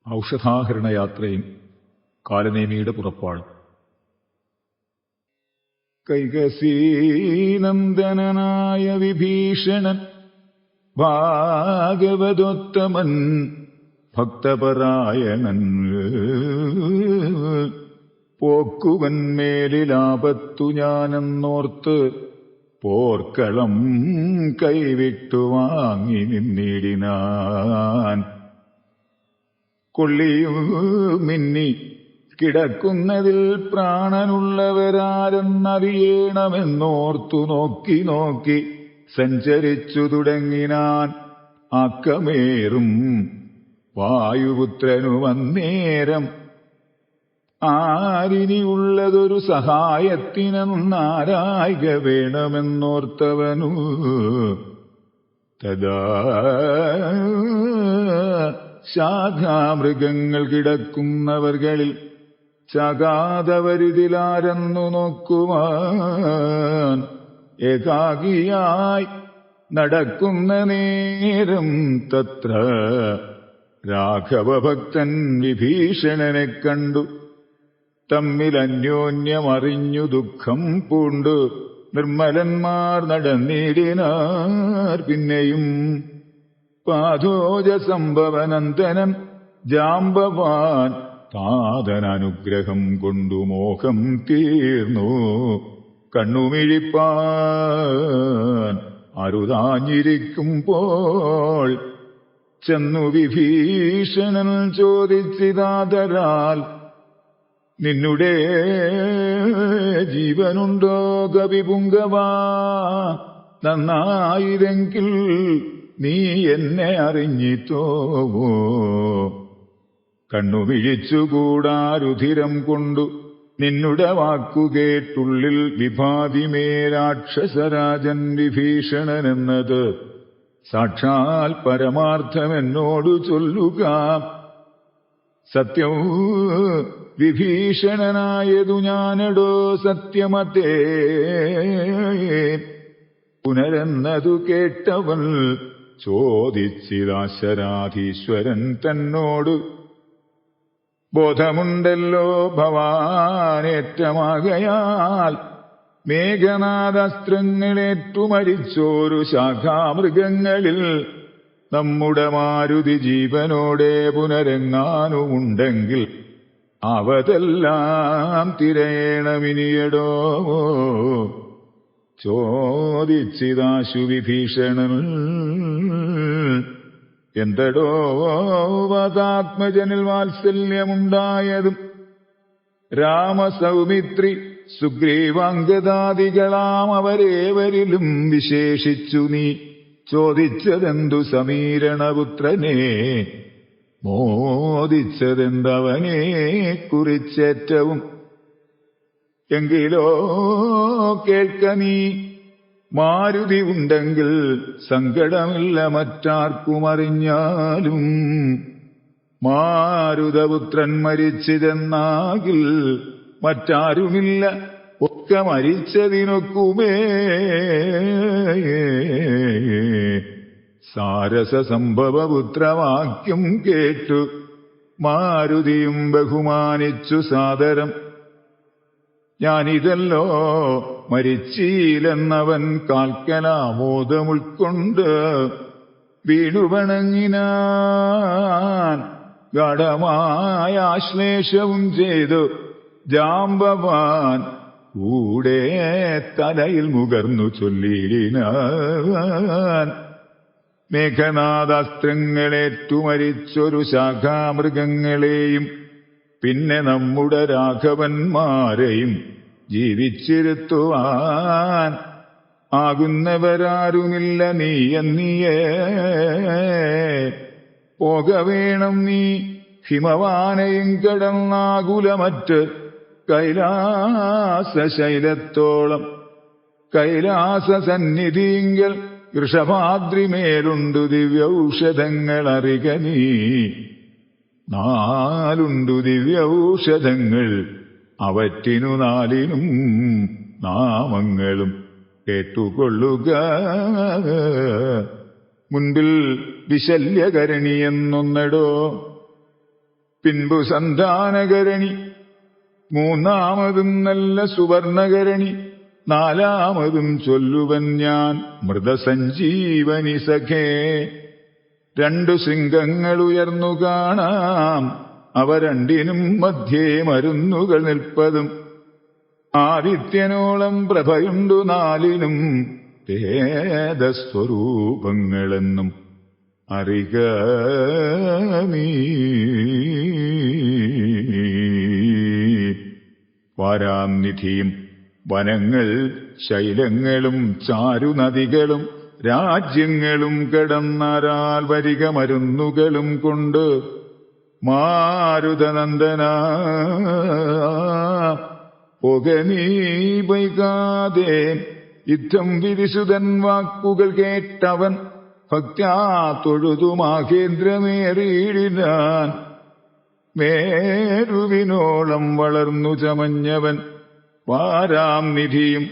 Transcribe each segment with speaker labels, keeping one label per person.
Speaker 1: ഔഷധാഹരണ യാത്രയും കാലനേമിയുടെ പുറപ്പാടും. കൈകസീനന്ദനായ വിഭീഷണൻ ഭാഗവതോത്തമൻ ഭക്തപരായണൻ പോക്കുവൻ മേലിലാപത്തു ഞാനെന്നോർത്ത് പോർക്കളം കൈവിട്ടു വാങ്ങി നിന്നിടിനാൻ. കൊള്ളിയു മിന്നി കിടക്കുന്നതിൽ പ്രാണനുള്ളവരാരെന്നറിയണമെന്നോർത്തു നോക്കി നോക്കി സഞ്ചരിച്ചു തുടങ്ങിനാൻ. ആക്കമേറും വായുപുത്രനുമന്നേരം ആരിനിയുള്ളതൊരു സഹായത്തിനെന്നാരായിക വേണമെന്നോർത്തവനു തഥാ ശാഖാമൃഗങ്ങൾ കിടക്കുന്നവർകളിൽ ചകാതവരിതിലാരെന്നു നോക്കുവാൻ ഏകാകിയായി നടക്കുന്ന നേരം തത്ര രാഘവഭക്തൻ വിഭീഷണനെ കണ്ടു. തമ്മിൽ അന്യോന്യമറിഞ്ഞു ദുഃഖം പൂണ്ടു നിർമ്മലന്മാർ നടന്നിടിനാർ. പിന്നെയും പാദോജ സംഭവനന്ദനൻ ജാമ്പവാൻ താതനനുഗ്രഹം കൊണ്ടു മോഹം തീർന്നു കണ്ണുമിഴിപ്പാൻ അരുതാഞ്ഞിരിക്കുമ്പോൾ ചെന്നു വിഭീഷണൻ ചോദിച്ചിതാതരാൽ നിന്നുടെ ജീവനുണ്ടോ കവിപുങ്കവാ? നന്നായിരെങ്കിൽ നീ എന്നെ അറിഞ്ഞിത്തോവോ? കണ്ണുമിഴിച്ചുകൂടാ രുധിരം കൊണ്ടു നിന്നുടെ വാക്കുകേട്ടുള്ളിൽ വിഭാതിമേ രാക്ഷസരാജൻ വിഭീഷണനെന്നത് സാക്ഷാൽ പരമാർത്ഥമെന്നോടു ചൊല്ലുക. സത്യം വിഭീഷണനായതു ഞാനടോ സത്യമതേ? പുനരെന്നതു കേട്ടവൻ ചോദിച്ചിതാശരാധീശ്വരൻ തന്നോട് ബോധമുണ്ടല്ലോ ഭവാനേറ്റമാകയാൽ മേഘനാദാസ്ത്രങ്ങളേറ്റു മരിച്ചോരു ശാഖാമൃഗങ്ങളിൽ നമ്മുടെ മാരുതി ജീവനോടെ പുനരെങ്ങാനുമുണ്ടെങ്കിൽ അവതെല്ലാം തിരയണമിനിയടോ ചോദിച്ചിതാശു വിഭീഷണൻ. എന്തടോ വതാത്മജനിൽ വാത്സല്യമുണ്ടായതും രാമസൗമിത്രി സുഗ്രീവാംഗദാദികളാം അവരേവരിലും വിശേഷിച്ചു നീ ചോദിച്ചതെന്തു സമീരണപുത്രനെ? മോദിച്ചതെന്തവനെ കുറിച്ചേറ്റവും? എങ്കിലോ കേൾക്ക നീ, മാരുതി ഉണ്ടെങ്കിൽ സങ്കടമില്ല മറ്റാർക്കുമറിഞ്ഞാലും. മാരുതപുത്രൻ മരിച്ചതെന്നാകിൽ മറ്റാരുമില്ല ഒക്കെ മരിച്ചതിനൊക്കുമേ. സാരസസംഭവപുത്രവാക്യം കേട്ടു മാരുതിയും ബഹുമാനിച്ചു സാദരം. ഞാനിതല്ലോ മരിച്ചീലെന്നവൻ കാൽക്കലാമോദമുൾക്കൊണ്ട് വീണുവണങ്ങിനാൻ. ഗാഢമായ ആശ്ലേഷവും ചെയ്തു ജാമ്പവാൻ കൂടെ തലയിൽ മുകർന്നു ചൊല്ലിനാൻ. മേഘനാദാസ്ത്രങ്ങളേറ്റു മരിച്ചൊരു ശാഖാമൃഗങ്ങളെയും പിന്നെ നമ്മുടെ രാഘവന്മാരെയും ജീവിച്ചിരുത്തുവാൻ ആകുന്നവരാരുമില്ല നീയേ. പോകവേണം നീ ഹിമവാനയും കടന്നാകുലമറ്റ് കൈലാസശൈലത്തോളം. കൈലാസ സന്നിധിങ്കൽ വൃഷഭാദ്രിമേലുണ്ടു ദിവ്യൌഷധങ്ങൾ അറിക നീ. 4 ദിവ്യൌഷധങ്ങൾ, അവറ്റിനു 4 നാമങ്ങളും കേട്ടുകൊള്ളുക. മുൻപിൽ വിശല്യകരണി എന്നൊന്നടോ, പിൻപു സന്താനകരണി, മൂന്നാമതും നല്ല സുവർണകരണി, നാലാമതും ചൊല്ലുവൻ ഞാൻ മൃതസഞ്ജീവനി സഖേ. രണ്ടു ശൃംഗങ്ങളുയർന്നു കാണാം, അവ രണ്ടിനും മധ്യേ മരുന്നുകൾ നിൽപ്പതും. ആദിത്യനോളം പ്രഭയുണ്ടു നാലിനും, വേദസ്വരൂപങ്ങളെന്നും അറിക നീ. വാരാംനിധിയും വനങ്ങൾ ശൈലങ്ങളും ചാരുനദികളും രാജ്യങ്ങളും കടന്നരാൽ വരിക മരുന്നുകളും കൊണ്ട് മാരുതനന്ദന പോക നീ വൈകാതെ. യുദ്ധം വിരിസുതൻ വാക്കുകൾ കേട്ടവൻ ഭക്ത്യാ തൊഴുതു മാഹേന്ദ്രമേറിയിടിനാൻ. മേരുവിനോളം വളർന്നു ചമഞ്ഞവൻ വാരാംനിധിയും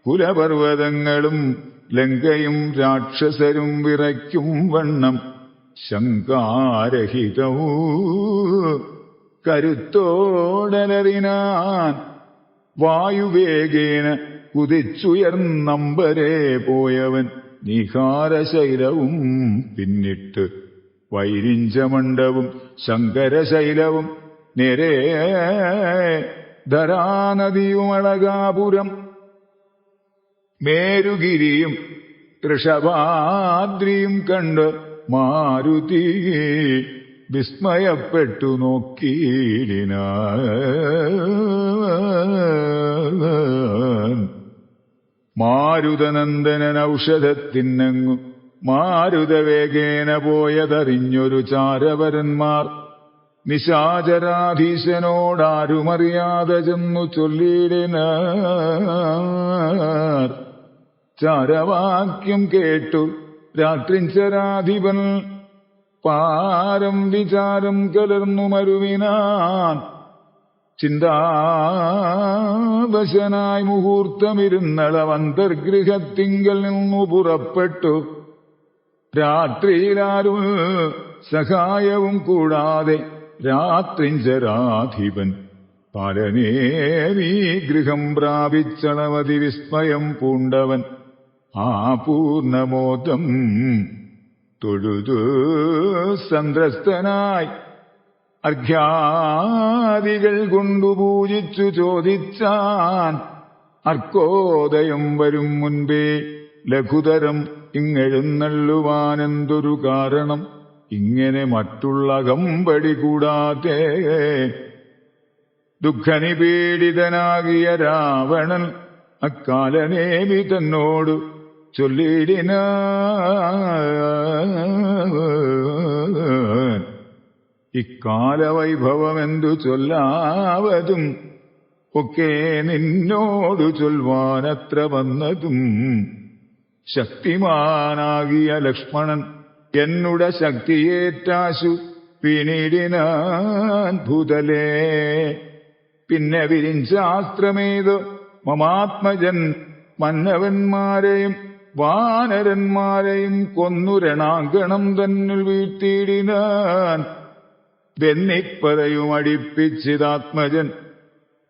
Speaker 1: കുലപർവ്വതങ്ങളും ലങ്കയും രാക്ഷസരും വിറയ്ക്കും വണ്ണം ശങ്കാരഹിതവും കരുത്തോടലറിനാൻ. വായുവേഗേന കുതിച്ചുയർന്നമ്പരെ പോയവൻ നിഹാരശൈലവും പിന്നിട്ട് വൈരിഞ്ചമണ്ഡവും ശങ്കരശൈലവും നേരെ ധരാനദിയും അളകാപുരം മേരുഗിരിയും ഋഷഭാദ്രിയും കണ്ട് മാരുതി വിസ്മയപ്പെട്ടു നോക്കിയിടിനാൻ. മാരുതനന്ദനൻ ഔഷധത്തിനങ്ങു മാരുതവേഗേന പോയതറിഞ്ഞൊരു ചാരവരന്മാർ നിശാചരാധീശനോടാരുമറിയാതെ ചെന്നു ചൊല്ലിയിടിനാർ. ചാരവാക്യം കേട്ടു രാത്രിഞ്ചരാധിപൻ പാരം വിചാരം കലർന്നു മരുവിനാൻ. ചിന്താവശനായി മുഹൂർത്തമിരുന്നളവന്തർഗൃഹത്തിങ്കൽ നിന്നു പുറപ്പെട്ടു. രാത്രിയിലാരും സഹായവും കൂടാതെ രാത്രിഞ്ചരാധിപൻ പാലനേവീ ഗൃഹം പ്രാപിച്ചളവതി വിസ്മയം പൂണ്ടവൻ ആ പൂർണ്ണമോദം തൊഴുതു സന്ത്രസ്തനായി അർഘ്യാദികൾ കൊണ്ടു പൂജിച്ചു ചോദിച്ചാൻ. അർക്കോദയം വരും മുൻപേ ലഘുതരം ഇങ്ങെഴുന്നള്ളുവാനെന്തൊരു കാരണം, ഇങ്ങനെ മറ്റുള്ള കമ്പടി കൂടാതെ. ദുഃഖനിപീഡിതനാകിയ രാവണൻ അക്കാലനേമി തന്നോട് ചൊല്ലിടിനാൻ. ഇക്കാലവൈഭവമെന്തു ചൊല്ലാവതും ഒക്കെ നിന്നോടു ചൊൽവാനത്ര വന്നതും. ശക്തിമാനാകിയ ലക്ഷ്മണൻ എന്നുടെ ശക്തിയേറ്റാശു പിന്നിടിനാൻ ഭൂതലേ. പിന്നെ വിരിഞ്ചാസ്ത്രമേത് മമാത്മജൻ മന്നവന്മാരെയും വാനരന്മാരെയും കൊന്നു രണാങ്കണം തന്നിൽ വീഴ്ത്തിയിടിനാൻ. വെന്നിപ്പറയും അടിപ്പിച്ചിതാത്മജൻ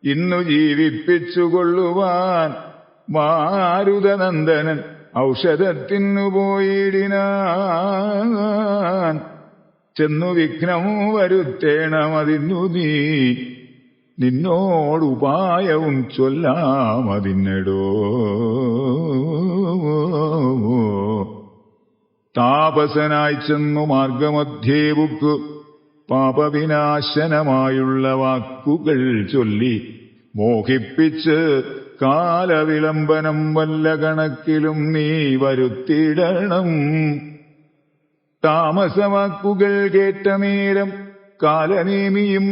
Speaker 1: ഇന്നു ജീവിപ്പിച്ചുകൊള്ളുവാൻ മാരുതനന്ദനൻ ഔഷധത്തിനു പോയിടിനാൻ. ചെന്നു വിഘ്നം വരുത്തേണമതിന്നു നീ, നിന്നോടുപായവും ചൊല്ലാമതിന്നെടോ. താപസനായി ചെന്നു മാർഗമധ്യേ ബുക്കു പാപവിനാശനമായുള്ള വാക്കുകൾ ചൊല്ലി മോഹിപ്പിച്ച് കാലവിളംബനം വല്ല കണക്കിലും നീ വരുത്തിയിടണം. താമസവാക്കുകൾ കേട്ട നേരം കാലനേമിയും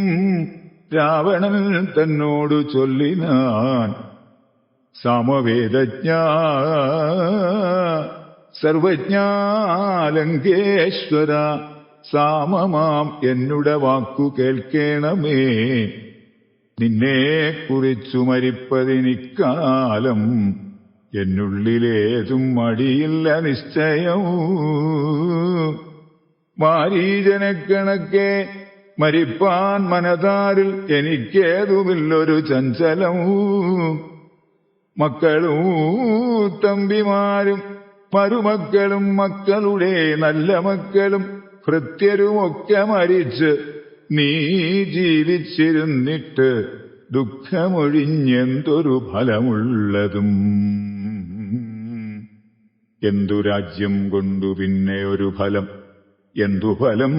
Speaker 1: രാവണൻ തന്നോടു ചൊല്ലിനാൻ. സമവേദജ്ഞ സർവജ്ഞാലങ്കേശ്വര, സാമമാം എന്നുടെ വാക്കു കേൾക്കേണമേ. നിന്നെക്കുറിച്ചു മരിപ്പതിനിക്കാലം എന്നുള്ളിലേതും മടിയില്ല നിശ്ചയം. മാരീജനക്കണക്കെ മരിപ്പാൻ മനതാരിൽ എനിക്കേതുമില്ലൊരു ചഞ്ചലവും. മക്കളും തമ്പിമാരും മരുമക്കളും മക്കളുടെ നല്ല മക്കളും ഭൃത്യരുമൊക്കെ മരിച്ച് നീ ജീവിച്ചിരുന്നിട്ട് ദുഃഖമൊഴിഞ്ഞെന്തൊരു ഫലമുള്ളതും. എന്തു രാജ്യം കൊണ്ടു പിന്നെ ഒരു ഫലം, എന്തു ഫലം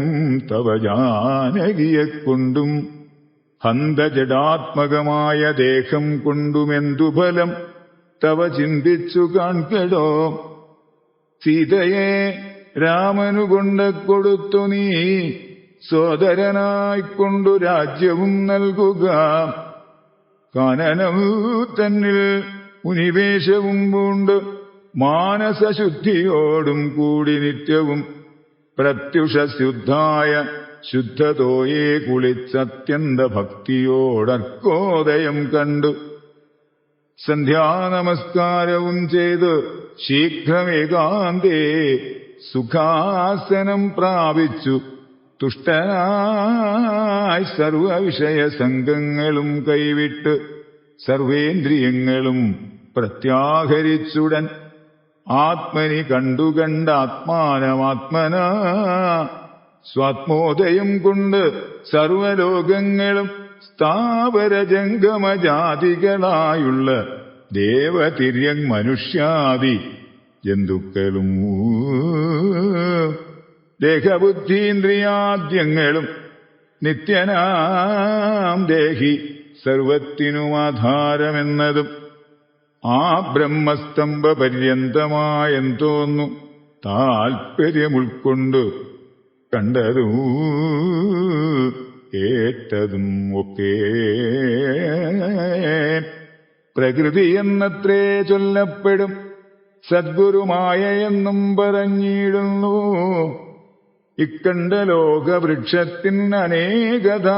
Speaker 1: തവ ജാനകിയെക്കൊണ്ടും, ഹന്തജടാത്മകമായ ദേഹം കൊണ്ടുമെന്തു ഫലം തവ ചിന്തിച്ചു കാൺകടോ. സീതയെ രാമനു കൊണ്ടു കൊടുത്തു നീ സോദരനായിക്കൊണ്ടു രാജ്യവും നൽകുക. കാനനം തന്നിൽ മുനിവേഷവും പൂണ്ട് മാനസശുദ്ധിയോടും കൂടി നിത്യവും പ്രത്യുഷശുദ്ധായ ശുദ്ധതോയെ കുളിച്ചത്യന്ത ഭക്തിയോടർക്കോദയം കണ്ടു സന്ധ്യാനമസ്കാരവും ചെയ്ത് ശീഘ്രമേകാന്തേ സുഖാസനം പ്രാപിച്ചു തുഷ്ടനായി സർവവിഷയ സംഘങ്ങളും കൈവിട്ട് സർവേന്ദ്രിയങ്ങളും പ്രത്യാഹരിച്ചുടൻ ആത്മനി കണ്ടാത്മാനമാത്മന സ്വാത്മോദയം കൊണ്ട് സർവലോകങ്ങളും സ്ഥാവരജംഗമജാതികളായുള്ള ദേവതിര്യങ് മനുഷ്യാദി ജന്തുക്കളും ദേഹബുദ്ധീന്ദ്രിയാദ്യങ്ങളും നിത്യനാം ദേഹി സർവത്തിനുമാധാരമെന്നതും ആ ബ്രഹ്മസ്തംഭ പര്യന്തമായെന്തോന്നു താൽപര്യമുൾക്കൊണ്ടു കണ്ടതും ഏറ്റതും ഒക്കെ പ്രകൃതി എന്നത്രേ ചൊല്ലപ്പെടും സദ്ഗുരുമായ എന്നും പറഞ്ഞിടുന്നു. ഇക്കണ്ട ലോകവൃക്ഷത്തിന് അനേകത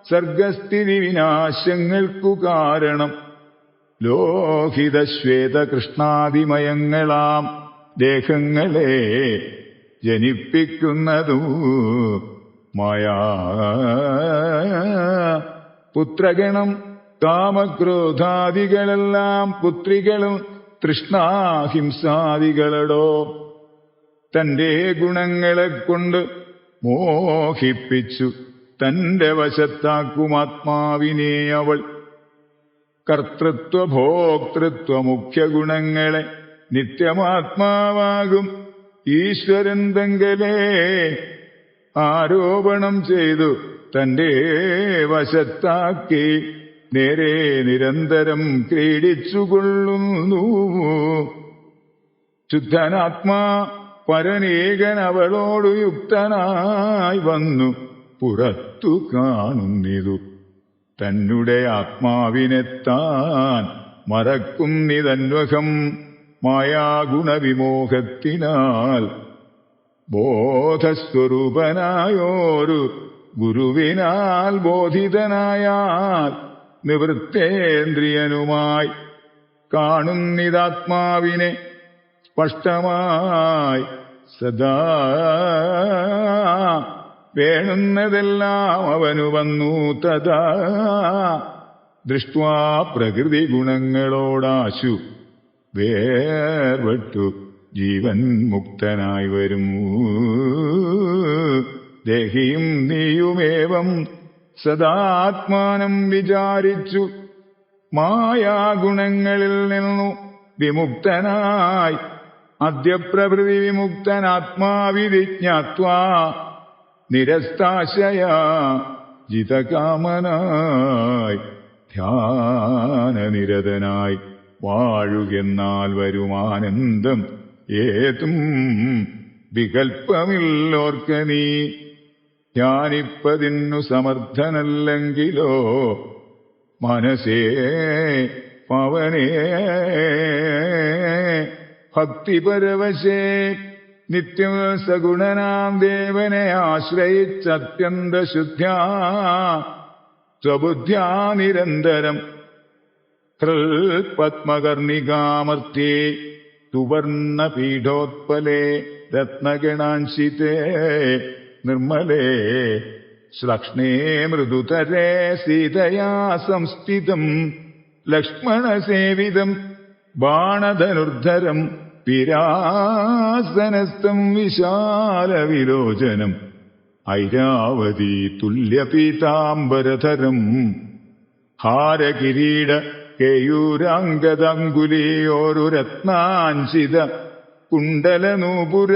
Speaker 1: സർഗസ്ഥിതി വിനാശങ്ങൾക്കു കാരണം ലോഹിത ശ്വേത കൃഷ്ണാദിമയങ്ങളാം ദേഹങ്ങളെ ജനിപ്പിക്കുന്നതു മായാ. പുത്രഗണം കാമക്രോധാദികളെല്ലാം പുത്രികളും തൃഷ്ണാഹിംസാദികളടോ തന്റെ ഗുണങ്ങളെ കൊണ്ട് മോഹിപ്പിച്ചു തന്റെ വശത്താക്കുമാത്മാവിനെ അവൾ. കർത്തൃത്വ ഭോക്തൃത്വ മുഖ്യ ഗുണങ്ങളെ നിത്യമാത്മാവാകും ഈശ്വരൻ തങ്കലേ ആരോപണം ചെയ്തു തന്റെ വശത്താക്കി നേരെ നിരന്തരം ക്രീഡിച്ചുകൊള്ളുന്നു. ശുദ്ധനാത്മാ പരനേകൻ അവളോടു യുക്തനായി വന്നു പുറത്തു കാണുന്നിതു. തന്നെ ആത്മാവിനെത്താൻ മറക്കുന്നിതന്വഹം മായാഗുണവിമോഹത്തിനാൽ. ബോധസ്വരൂപനായോരു ഗുരുവിനാൽ ബോധിതനായാൽ നിവൃത്തേന്ദ്രിയനുമായി കാണുന്നിതാത്മാവിനെ സ്പഷ്ടമായി സദാ. വേണുന്നതെല്ലാം അവനു വന്നു തഥാ ദൃഷ്ട്വാ പ്രകൃതി ഗുണങ്ങളോടാശു വേർപെട്ടു ജീവൻ മുക്തനായി വരും. ദേഹിയും നീയുമേവം സദാത്മാനം വിചാരിച്ചു മായാഗുണങ്ങളിൽ നിന്നു വിമുക്തനായി അദ്യപ്രഭൃതി വിമുക്തനാത്മാവിജ്ഞാത്വാ നിരസ്താശയ ജിതകാമനായി ധ്യാനനിരതനായി വാഴുകെന്നാൽ വരുമാനന്ദം ഏതും വികൽപ്പമില്ലോർക്ക നീ. ധ്യാനിപ്പതിന്നു സമർത്ഥനല്ലെങ്കിലോ മനസ്സേ പവനേ ഭക്തിപരവശേ നിത്യം സഗുണനാം ദേവനെ ആശ്രയിച്ചത്യന്ത ശുദ്ധ്യാ സ്വബുദ്ധ്യാ നിരന്തരം ഹൃത്പത്മകർണികാമർത്യേ സുവർണപീഠോത്പലേ രത്നഗണാംശിതേ നിർമ്മലേ ശ്ലക്ഷ്ണേ മൃദുതരേ സീതയാ സംസ്ഥിതം ലക്ഷ്മണസേവിതം ബാണധനുർധരം പിരാസനസ്ഥം വിശാലവിലോചനം ഐരാവതീ തുല്യപീതാംബരധരം ഹാരകിരീട കേയൂരാംഗദാംഗുലിയോരു രത്നാഞ്ചിത കുണ്ടലനൂപുര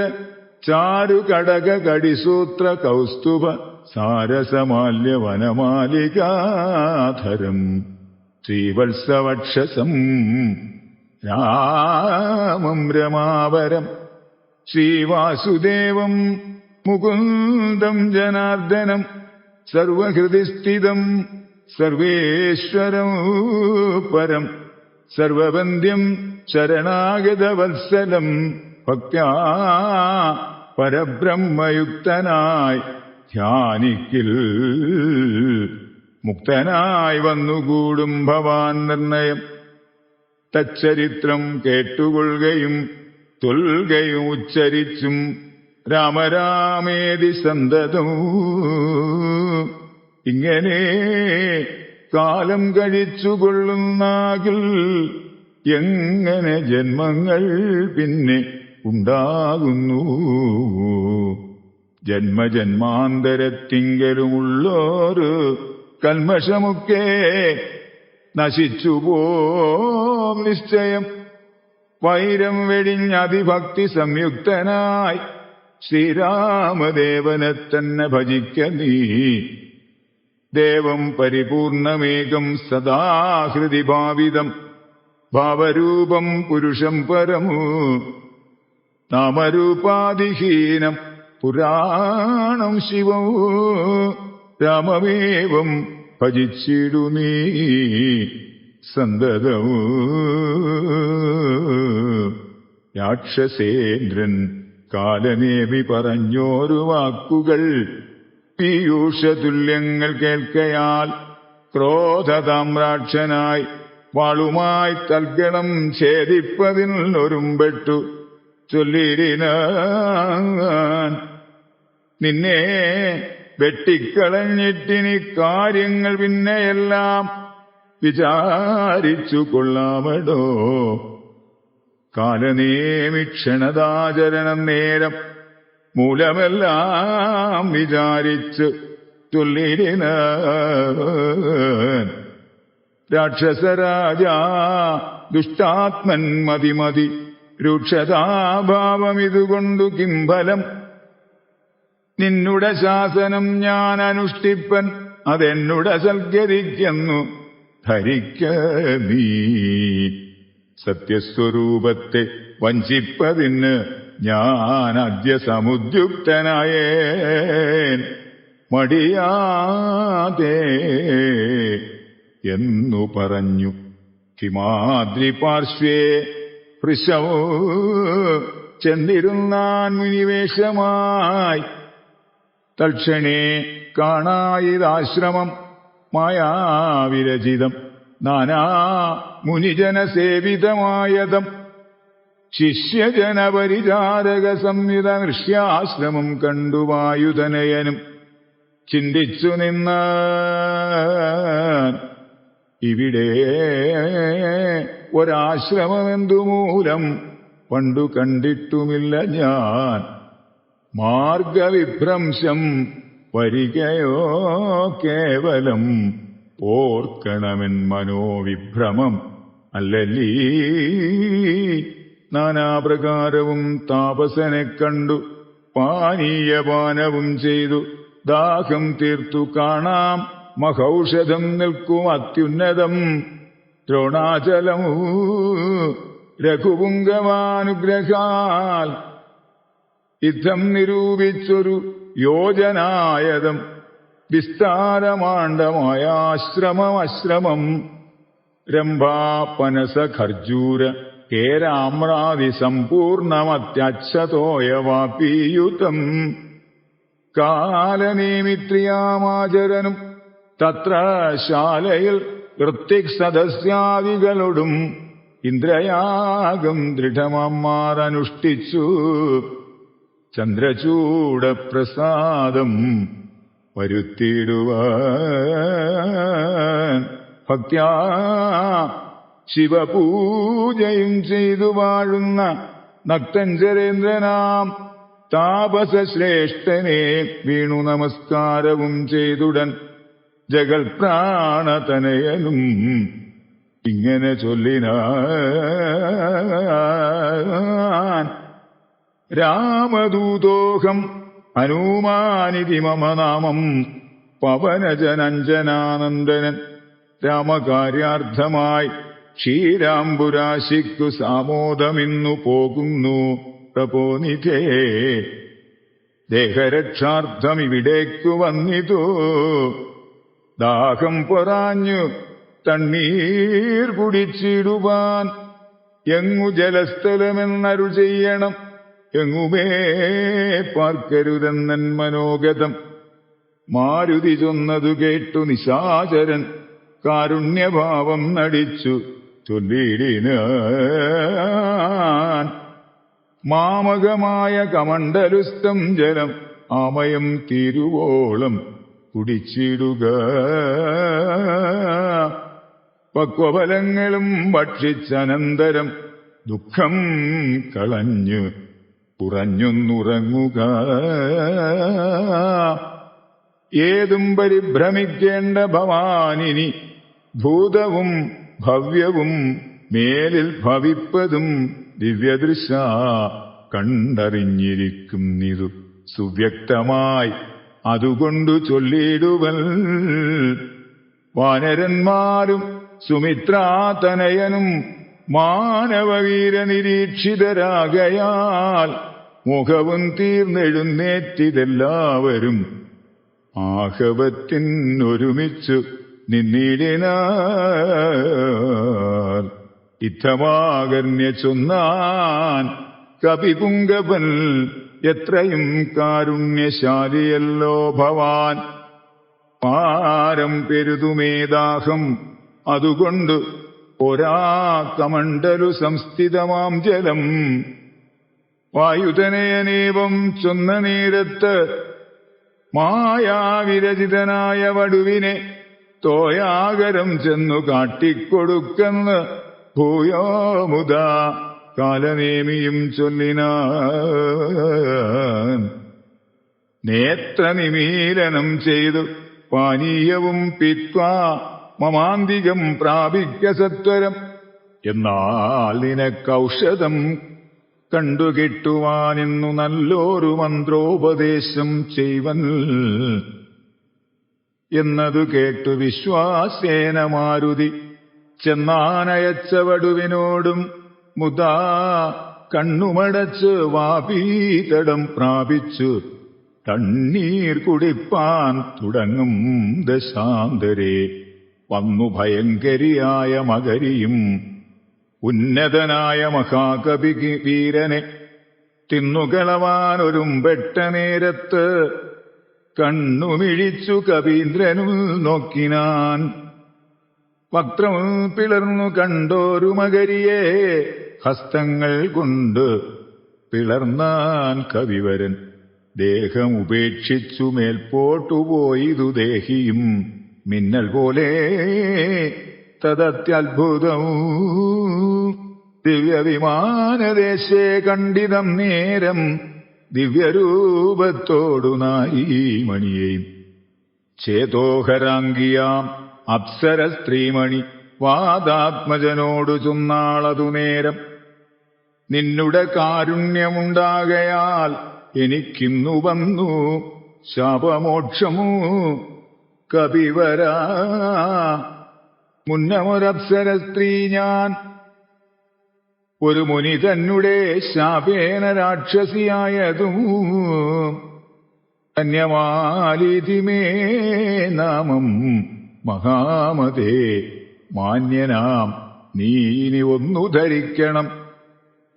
Speaker 1: ചാരുകടക കടിസൂത്ര കൗസ്തുഭ സാരസമാല്യവനമാലികാധരം ശ്രീവത്സവക്ഷസം രാമം രമാവരം ശ്രീവാസുദേവം മുകുന്ദം ജനാർദ്ദനം സർവഹൃദിസ്ഥിതം സർവേശ്വരം പരം സർവവന്ദ്യം ശരണാഗതവത്സലം ഭക്ത്യാ പരബ്രഹ്മയുക്തനായി ധ്യാനിക്കിൽ മുക്തനായി വന്നുകൂടും ഭവാൻ നിർണയം. തച്ചരിത്രം കേട്ടുകൊള്ളുകയും തൊൽകയും ഉച്ചരിച്ചും രാമരാമേതി സന്തതം ഇങ്ങനെ കാലം കഴിച്ചുകൊള്ളുന്നാകിൽ എങ്ങനെ ജന്മങ്ങൾ പിന്നെ ഉണ്ടാകുന്നു? ജന്മജന്മാന്തരത്തിങ്കലുമുള്ളോരു കൽമഷമൊക്കെ നശിച്ചുപോം നിശ്ചയം. വൈരം വെടിഞ്ഞതിഭക്തി സംയുക്തനായി ശ്രീരാമദേവനെ തന്നെ ഭജിക്ക നീ. ദേവം പരിപൂർണമേകം സദാഹൃതി ഭാവിതം ഭാവരൂപം പുരുഷം പരമു നാമരൂപാദിഹീനം പുരാണം ശിവം രാമമേവം ഭജിച്ചിടു നീ സന്തതം. രാക്ഷസേന്ദ്രൻ കാലനേമി പറഞ്ഞോരു വാക്കുകൾ പീയൂഷതുല്യങ്ങൾ കേൾക്കയാൽ ക്രോധതാമ്രാക്ഷനായി വാളുമായി തൽഗണം ഛേദിപ്പതിനൊരുമ്പെട്ടു ചൊല്ലിരിനാൻ. നിന്നെ വെട്ടിക്കളഞ്ഞിട്ടിനി കാര്യങ്ങൾ പിന്നെയെല്ലാം വിചാരിച്ചു കൊള്ളാമടോ. കാലനേമിക്ഷണതാചരണം നേരം മൂലമെല്ലാം വിചാരിച്ച് ചൊല്ലിരിനാൻ. രാക്ഷസരാജാ ദുഷ്ടാത്മൻ മതിമതി രൂക്ഷതാഭാവമിതുകൊണ്ടു കിംഫലം. നിന്നുടെ ശാസനം ഞാൻ അനുഷ്ഠിപ്പൻ അതെന്നുടെ സൽഗതിക്കെന്നു ധരിക്ക നീ. സത്യസ്വരൂപത്തെ വഞ്ചിപ്പതിന് ഞാൻ അദ്യ സമുദ്യുക്തനായേൻ മടിയാതെ എന്നു പറഞ്ഞു. ഹിമാദ്രിപാർശ്വേ വൃഷവോ ചെന്നിരുന്നാൻ മുനിവേഷമായി. തൽക്ഷണേ കാണായിതാശ്രമം മായാവിരചിതം നാനാ മുനിജനസേവിതമായതം ശിഷ്യജനപരിചാരക സംയുത നൃശ്യാശ്രമം കണ്ടു വായുധനയനും ചിന്തിച്ചു നിന്ന ഇവിടെ ഒരാശ്രമമെന്തുമൂലം പണ്ടു കണ്ടിട്ടുമില്ല ഞാൻ. മാർഗവിഭ്രംശം വരികയോ കേവലം ഓർക്കണമെൻ മനോവിഭ്രമം അല്ലല്ലീ. നാനാപ്രകാരവും താപസനെ കണ്ടു പാനീയപാനവും ചെയ്തു ദാഹം തീർത്തു കാണാം മഹൌഷധം നിൽക്കും അത്യുന്നതം ദ്രോണാചലമൂ രഘുപുങ്കവാനുഗ്രഹാൽ യുദ്ധം നിരൂപിച്ചൊരു യോജനായതം വിസ്താരമാണ്ഡമായാശ്രമം രംഭാപനസ ഖർജൂര കേരാമ്രാദി സമ്പൂർണമത്യച്ഛതോയവാപീയുതം കാലനേമിത്രിയാമാചരനും തത്ര ശാലയിൽ ഋത്വിക് സദസ്യാദികളോടും ഇന്ദ്രയാഗം ദൃഢമാറനുഷ്ഠിച്ചു ചന്ദ്രചൂഡപ്രസാദം വരുത്തിയിടുവാൻ ഭക്ത്യാ ശിവപൂജയും ചെയ്തു വാഴുന്ന നക്തഞ്ചരേന്ദ്രനാം താപസശ്രേഷ്ഠനെ വീണു നമസ്കാരവും ചെയ്തുടൻ ജഗൽപ്രാണതനയനും ഇങ്ങനെ ചൊല്ലിനാൻ. രാമദൂതോഹം ഹനുമാനിതി മമ നാമം പവനജനഞ്ജനാനന്ദനൻ. രാമകാര്യാർത്ഥമായി ക്ഷീരാംബുരാശിക്കു സാമോദമിന്നു പോകുന്നു പ്രപോനിധേ. ദേഹരക്ഷാർത്ഥം ഇവിടേക്കു വന്നിതു. ദാഹം പൊറാഞ്ഞു തണ്ണീർ കുടിച്ചിടുവാൻ എങ്ങു ജലസ്ഥലമെന്നരുൾ ചെയ്യണം. എങ്ങുമേ പാർക്കരുതെന്നൻ മനോഗതം. മാരുതി ചൊന്നതു കേട്ടു നിശാചരൻ കാരുണ്യഭാവം നടിച്ചു ചൊല്ലിടിനാൻ. മാമകമായ കമണ്ഡലുസ്ഥം ജലം ആമയം തീരുവോളം കുടിച്ചിടുക. പക്വഫലങ്ങളും ഭക്ഷിച്ചനന്തരം ദുഃഖം കളഞ്ഞു കുറഞ്ഞൊന്നുറങ്ങുക. ഏതും പരിഭ്രമിക്കേണ്ട ഭവാനിനി ഭൂതവും ഭവ്യവും മേലിൽ ഭവിപ്പതും ദിവ്യദൃശ കണ്ടറിഞ്ഞിരിക്കുന്നിതു സുവ്യക്തമായി അതുകൊണ്ടു ചൊല്ലിടുവൽ. വാനരന്മാരും സുമിത്രാതനയനും മാനവവീര നിരീക്ഷിതരാകയാൽ മുഖവും തീർന്നെഴുന്നേറ്റിതെല്ലാവരും ആഹവത്തിനൊരുമിച്ചു നിന്നിടിനാർ. ഇത്തമാകർണ്യ ചൊന്നാൻ കപിപുങ്കവൻ എത്രയും കാരുണ്യശാലിയല്ലോ ഭവാൻ. പാരം പെരുതുമേദാഹം അതുകൊണ്ട് ഒരാ കമണ്ഡലു സംസ്ഥിതമാം ജലം. വായുതനയനേവം ചൊന്ന നേരത്ത് മായാവിരചിതനായ വടുവിനെ തോയാകരം ചെന്നു കാട്ടിക്കൊടുക്കെന്ന് ഭൂയോ മുതാ കാലനേമിയും ചൊല്ലിനാൻ. നേത്രനിമീലനം ചെയ്തു പാനീയവും പിത്വാ മമാന്തികം പ്രാപിക്ക സത്വരം. എന്നാൽ നിനക്കൗഷധം കണ്ടുകിട്ടുവാനിന്നു നല്ലൊരു മന്ത്രോപദേശം ചെയ്വൻ എന്നതു കേട്ടു വിശ്വാസേന മാരുതി ചെന്നാനയച്ച വടുവിനോടും മുതാ കണ്ണുമടച്ച് വാപീതടം പ്രാപിച്ചു തണ്ണീർ കുടിപ്പാൻ തുടങ്ങും ദശാന്തരേ. വന്നു ഭയങ്കരിയായ മകരിയും ഉന്നതനായ മഹാകവി വീരനെ തിന്നുകളവാനൊരുമ്പെട്ട നേരത്ത് കണ്ണുമിഴിച്ചു കവീന്ദ്രനും നോക്കിനാൻ. വക്രം പിളർന്നു കണ്ടോരു മകരിയെ ഹസ്തങ്ങൾ കൊണ്ട് പിളർന്നാൻ കവിവരൻ. ദേഹം ഉപേക്ഷിച്ചു മേൽപോട്ടുപോയിതു ദേഹിയും മിന്നൽ പോലെ തദത്യത്ഭുതം. ദിവ്യവിമാനദേശേ കണ്ടിതം നേരം ദിവ്യരൂപത്തോടു നായി മണിയെയും ചേതോഹരാംഗിയാം അപ്സര സ്ത്രീമണി വാദാത്മജനോടു ചൊന്നാളതു നേരം. നിന്നുടെ കാരുണ്യമുണ്ടാകയാൽ എനിക്കിന്നു വന്നു ശാപമോക്ഷമു കപിവരാ. മുന്നമൊരപ്സര സ്ത്രീ ഞാൻ ഒരു മുനി തന്നെ ശാപേന രാക്ഷസിയായതും ധന്യമാലിതിമേ നാമം മഹാമതേ. മാന്യനാം നീ ഇനി ഒന്നു ധരിക്കണം.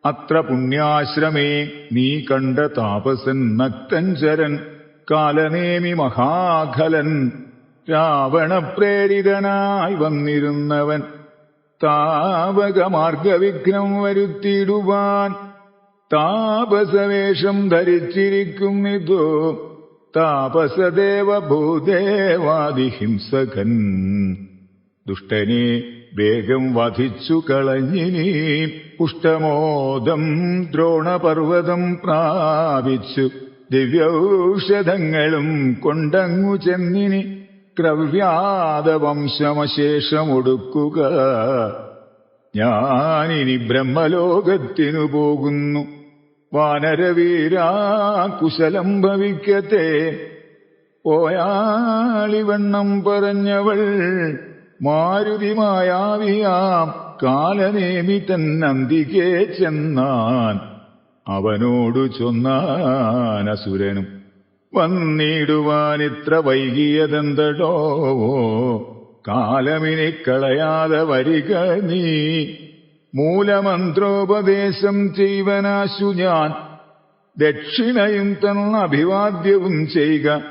Speaker 1: അത്ര പുണ്യാശ്രമേ നീ കണ്ട താപസൻ നക്തഞ്ചരൻ കാലനേമി മഹാഖലൻ രാവണപ്രേരിതനായി വന്നിരുന്നവൻ. താപകമാർഗവിഘ്നം വരുത്തിയിടുവാൻ താപസവേഷം ധരിച്ചിരിക്കുന്നിതോ താപസദേവ ഭൂദേവാദിഹിംസകൻ. ദുഷ്ടനെ വേഗം വധിച്ചു കളഞ്ഞിനി പുഷ്ടമോദം ദ്രോണപർവ്വതം പ്രാപിച്ചു ദിവ്യൌഷധങ്ങളും കൊണ്ടങ്ങു ചെന്നിനി ക്രവ്യാദവംശമശേഷമൊടുക്കുക. ഞാനിനി ബ്രഹ്മലോകത്തിനു പോകുന്നു. വാനരവീരാ കുശലം ഭവിക്കത്തെ. പോയാളിവണ്ണം പറഞ്ഞവൾ മാരുതി മായാവിയാം കാലനേമി തന്നന്തികെ ചെന്നാൻ. അവനോടു ചൊന്നാൻ അസുരനും, വന്നിടുവാനിത്ര വൈകിയതെന്തടോ? കാലമിനി കളയാതെ വരിക നീ. മൂലമന്ത്രോപദേശം ചെയ്വനാശു ഞാൻ. ദക്ഷിണയും തന്നഭിവാദ്യവും ചെയ്യുക.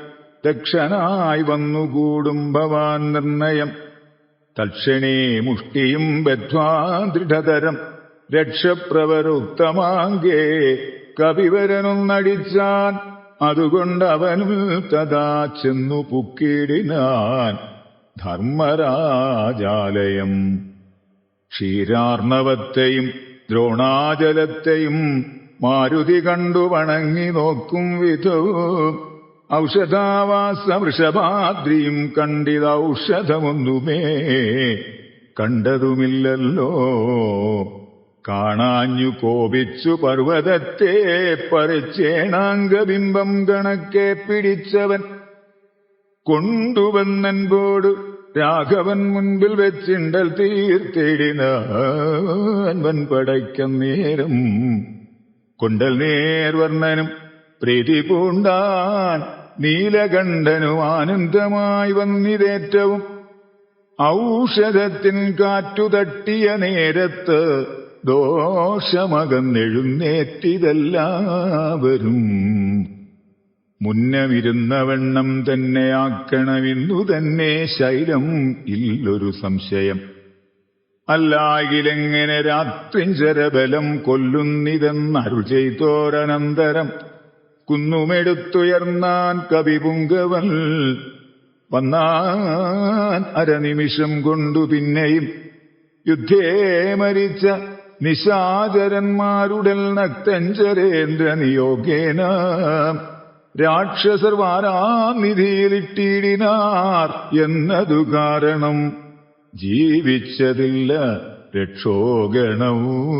Speaker 1: ദക്ഷനായി വന്നുകൂടും ഭവാൻ നിർണയം. തൽക്ഷണേ മുഷ്ടിയും ബദ്ധ്വാ ദൃഢതരം രക്ഷപ്രവരുക്തമാങ്കേ കപിവരനൊന്നടിച്ചാൻ. അതുകൊണ്ടവനും തഥാ ചെന്നു പുക്കിടിനാൻ ധർമ്മരാജാലയം. ക്ഷീരാർണവത്തെയും ദ്രോണാചലത്തെയും മാരുതി കണ്ടു വണങ്ങി നോക്കും വിധവും ഔഷധാവാസ വൃഷഭാദ്രിയും കണ്ടിതൗഷധമൊന്നുമേ കണ്ടതുമില്ലല്ലോ. കാണാഞ്ഞു കോപിച്ചു പർവ്വതത്തെ പറിച്ചേണാംഗബിംബം കണക്കെ പിടിച്ചവൻ കൊണ്ടുവന്നൻപോട് രാഘവൻ മുൻപിൽ വെച്ചിണ്ടൽ തീർത്തിടിനാൻ പടയ്ക്കന്നേരം. കൊണ്ടൽ നേർവർണ്ണനും പ്രീതി പൂണ്ടാൻ നീലകണ്ഠനും ആനന്ദമായി വന്നിതേറ്റവും. ഔഷധത്തിൻ കാറ്റുതട്ടിയ നേരത്ത് ദോഷമകന്നെഴുന്നേറ്റിതെല്ലാവരും. മുന്നമിരുന്നവണ്ണം തന്നെ ആക്കണമെന്നു തന്നെ ശൈലം ഇല്ലൊരു സംശയം. അല്ലാകിലെങ്ങനെ രാത്രിഞ്ചരബലം കൊല്ലുന്നിതെന്നരുൾ ചെയ്തോരനന്തരം കുന്നുമെടുത്തുയർന്നാൻ കവിപുങ്കവൻ. വന്നാൻ അരനിമിഷം കൊണ്ടു പിന്നെയും യുദ്ധേ മരിച്ച നിശാചരന്മാരുടൽ നക്തഞ്ചരേന്ദ്ര നിയോഗേന രാക്ഷസർ വാരാനിധിയിലിട്ടിടിനാർ എന്നതു കാരണം ജീവിച്ചതില്ല രക്ഷോഗണവും.